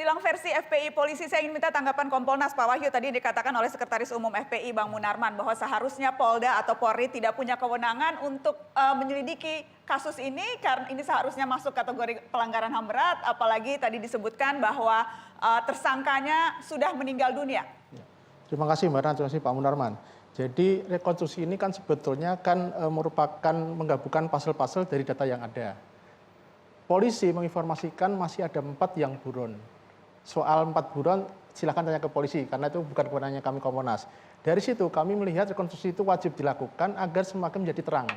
Silang versi FPI Polisi, saya ingin minta tanggapan Kompolnas Pak Wahyu. Tadi dikatakan oleh Sekretaris Umum FPI Bang Munarman bahwa seharusnya Polda atau Polri tidak punya kewenangan untuk menyelidiki kasus ini karena ini seharusnya masuk kategori pelanggaran HAM berat, apalagi tadi disebutkan bahwa tersangkanya sudah meninggal dunia. Terima kasih Mbak Rana, terima kasih Pak Munarman. Jadi rekonstruksi ini kan sebetulnya kan merupakan menggabungkan pasal-pasal dari data yang ada. Polisi menginformasikan masih ada 4 yang buron. Soal 4 buron silakan tanya ke polisi karena itu bukan kewenangannya kami Kompolnas. Dari situ kami melihat rekonstruksi itu wajib dilakukan agar semakin menjadi terang.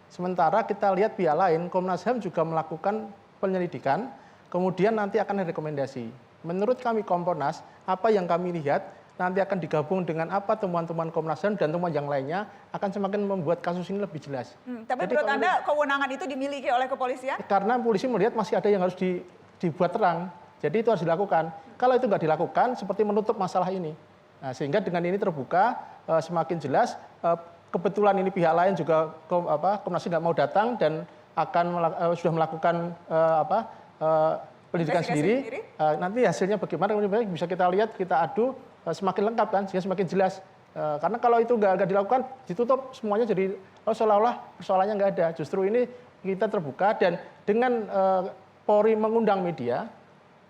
Sementara kita lihat pihak lain, Komnas HAM juga melakukan penyelidikan, kemudian nanti akan ada rekomendasi. Menurut kami Kompolnas, apa yang kami lihat nanti akan digabung dengan apa temuan-temuan Komnas HAM dan temuan yang lainnya akan semakin membuat kasus ini lebih jelas. Tapi menurut Anda kewenangan itu dimiliki oleh kepolisian? Karena polisi melihat masih ada yang harus dibuat terang, jadi itu harus dilakukan. Kalau itu nggak dilakukan, seperti menutup masalah ini. Nah, sehingga dengan ini terbuka, semakin jelas. Kebetulan ini pihak lain juga Komnas HAM nggak mau datang dan akan sudah melakukan pendidikan sendiri. Nanti hasilnya bagaimana bisa kita lihat, kita adu. Semakin lengkap kan, sehingga semakin jelas. Karena kalau itu nggak dilakukan, ditutup semuanya jadi seolah-olah persoalannya nggak ada. Justru ini kita terbuka dan dengan Polri mengundang media,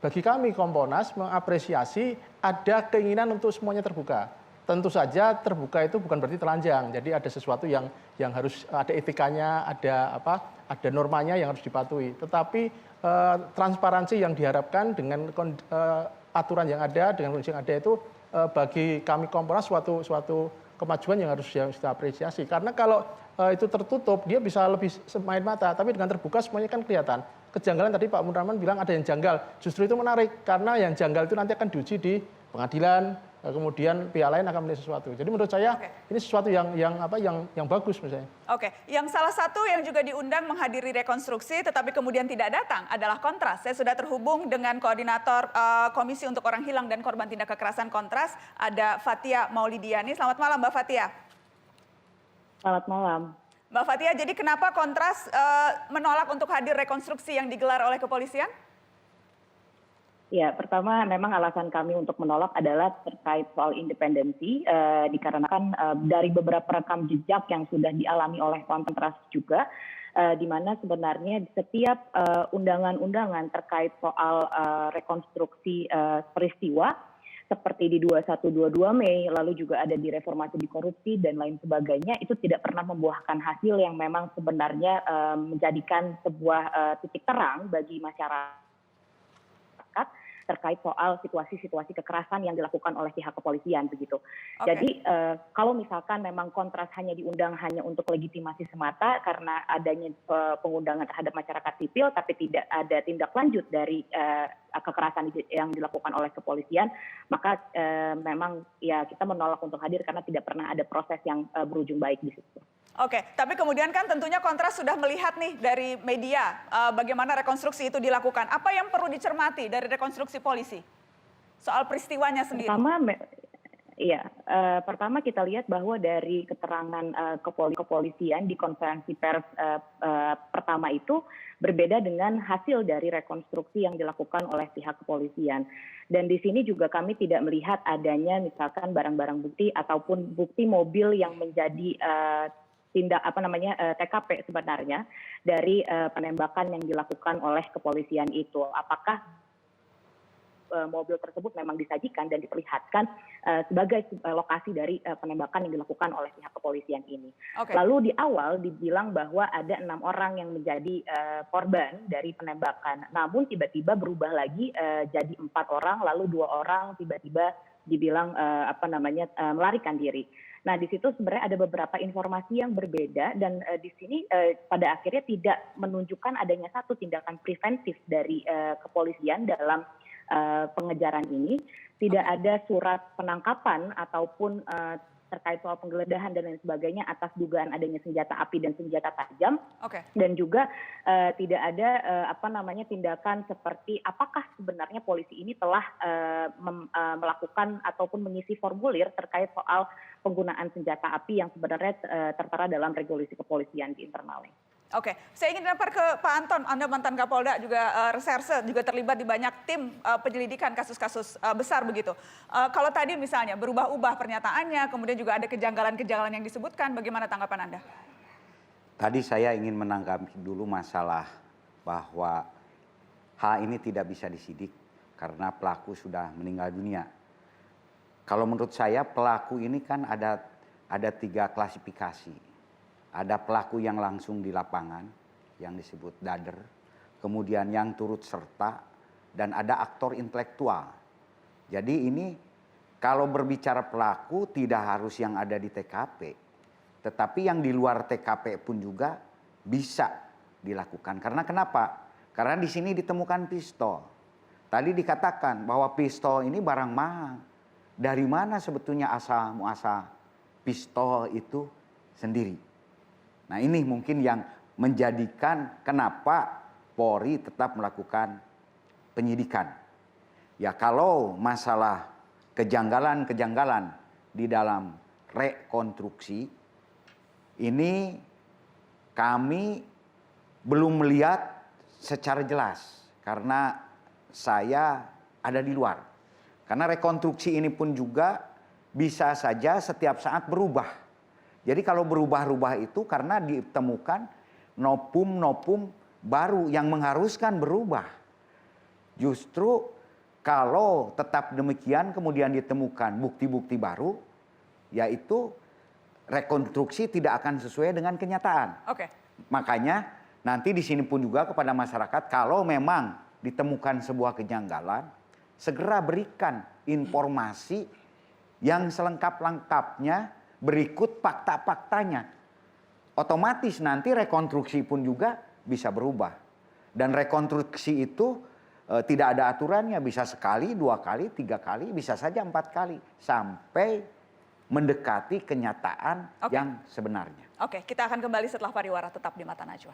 bagi kami Kompolnas mengapresiasi ada keinginan untuk semuanya terbuka. Tentu saja terbuka itu bukan berarti telanjang. Jadi ada sesuatu yang harus ada etikanya, ada normanya yang harus dipatuhi. Tetapi transparansi yang diharapkan dengan aturan yang ada, dengan kondisi yang ada itu bagi kami Kompolnas suatu kemajuan yang harus kita apresiasi. Karena kalau itu tertutup, dia bisa lebih main mata. Tapi dengan terbuka semuanya kan kelihatan. Kejanggalan tadi Pak Munarman bilang ada yang janggal. Justru itu menarik karena yang janggal itu nanti akan diuji di pengadilan. Kemudian pihak lain akan melihat sesuatu. Jadi menurut saya ini sesuatu yang bagus misalnya. Oke, yang salah satu yang juga diundang menghadiri rekonstruksi tetapi kemudian tidak datang adalah Kontras. Saya sudah terhubung dengan koordinator Komisi untuk Orang Hilang dan Korban Tindak Kekerasan Kontras, ada Fathia Maulidiani. Selamat malam Mbak Fathia. Selamat malam. Mbak Fathia, jadi kenapa Kontras menolak untuk hadir rekonstruksi yang digelar oleh kepolisian? Ya, pertama memang alasan kami untuk menolak adalah terkait soal independensi, dikarenakan dari beberapa rekam jejak yang sudah dialami oleh Kontras juga, di mana sebenarnya setiap undangan-undangan terkait soal rekonstruksi peristiwa, seperti di 2122 Mei, lalu juga ada di reformasi di korupsi dan lain sebagainya, itu tidak pernah membuahkan hasil yang memang sebenarnya menjadikan sebuah titik terang bagi masyarakat terkait soal situasi-situasi kekerasan yang dilakukan oleh pihak kepolisian begitu. Jadi kalau misalkan memang Kontras hanya diundang hanya untuk legitimasi semata karena adanya pengundangan terhadap masyarakat sipil tapi tidak ada tindak lanjut dari kekerasan yang dilakukan oleh kepolisian, maka memang ya kita menolak untuk hadir karena tidak pernah ada proses yang berujung baik di situ. Oke, tapi kemudian kan tentunya Kontras sudah melihat nih dari media bagaimana rekonstruksi itu dilakukan. Apa yang perlu dicermati dari rekonstruksi polisi soal peristiwanya sendiri? Pertama kita lihat bahwa dari keterangan kepolisian di konferensi pers pertama itu berbeda dengan hasil dari rekonstruksi yang dilakukan oleh pihak kepolisian. Dan di sini juga kami tidak melihat adanya misalkan barang-barang bukti ataupun bukti mobil yang menjadi TKP sebenarnya dari penembakan yang dilakukan oleh kepolisian itu. Apakah mobil tersebut memang disajikan dan diperlihatkan sebagai lokasi dari penembakan yang dilakukan oleh pihak kepolisian ini. Lalu di awal dibilang bahwa ada 6 orang yang menjadi korban dari penembakan. Namun tiba-tiba berubah lagi jadi 4 orang, lalu 2 orang tiba-tiba dibilang melarikan diri. Nah, di situ sebenarnya ada beberapa informasi yang berbeda dan di sini pada akhirnya tidak menunjukkan adanya satu tindakan preventif dari kepolisian dalam pengejaran ini. Tidak ada surat penangkapan ataupun terkait soal penggeledahan dan lain sebagainya atas dugaan adanya senjata api dan senjata tajam. Dan juga tidak ada tindakan seperti apakah sebenarnya polisi ini telah melakukan ataupun mengisi formulir terkait soal penggunaan senjata api yang sebenarnya tertera dalam regulasi kepolisian di internalnya. Oke, saya ingin lempar ke Pak Anton. Anda mantan Kapolda, juga reserse, juga terlibat di banyak tim penyelidikan kasus-kasus besar begitu. Kalau tadi misalnya berubah-ubah pernyataannya, kemudian juga ada kejanggalan-kejanggalan yang disebutkan, bagaimana tanggapan Anda? Tadi saya ingin menanggapi dulu masalah bahwa hal ini tidak bisa disidik karena pelaku sudah meninggal dunia. Kalau menurut saya pelaku ini kan ada 3 klasifikasi. Ada pelaku yang langsung di lapangan, yang disebut dader. Kemudian yang turut serta, dan ada aktor intelektual. Jadi ini kalau berbicara pelaku tidak harus yang ada di TKP. Tetapi yang di luar TKP pun juga bisa dilakukan. Karena kenapa? Karena di sini ditemukan pistol. Tadi dikatakan bahwa pistol ini barang mahal. Dari mana sebetulnya asal muasal pistol itu sendiri? Nah ini mungkin yang menjadikan kenapa Polri tetap melakukan penyidikan. Ya kalau masalah kejanggalan-kejanggalan di dalam rekonstruksi, ini kami belum melihat secara jelas karena saya ada di luar. Karena rekonstruksi ini pun juga bisa saja setiap saat berubah. Jadi kalau berubah-ubah itu karena ditemukan nopum-nopum baru yang mengharuskan berubah. Justru kalau tetap demikian kemudian ditemukan bukti-bukti baru, yaitu rekonstruksi tidak akan sesuai dengan kenyataan. Oke. Makanya nanti di sini pun juga kepada masyarakat kalau memang ditemukan sebuah kejanggalan, segera berikan informasi yang selengkap-lengkapnya berikut fakta-faktanya. Otomatis nanti rekonstruksi pun juga bisa berubah. Dan rekonstruksi itu tidak ada aturannya, bisa sekali, 2 kali, 3 kali, bisa saja 4 kali. Sampai mendekati kenyataan yang sebenarnya. Oke, kita akan kembali setelah pariwara, tetap di Mata Najwa.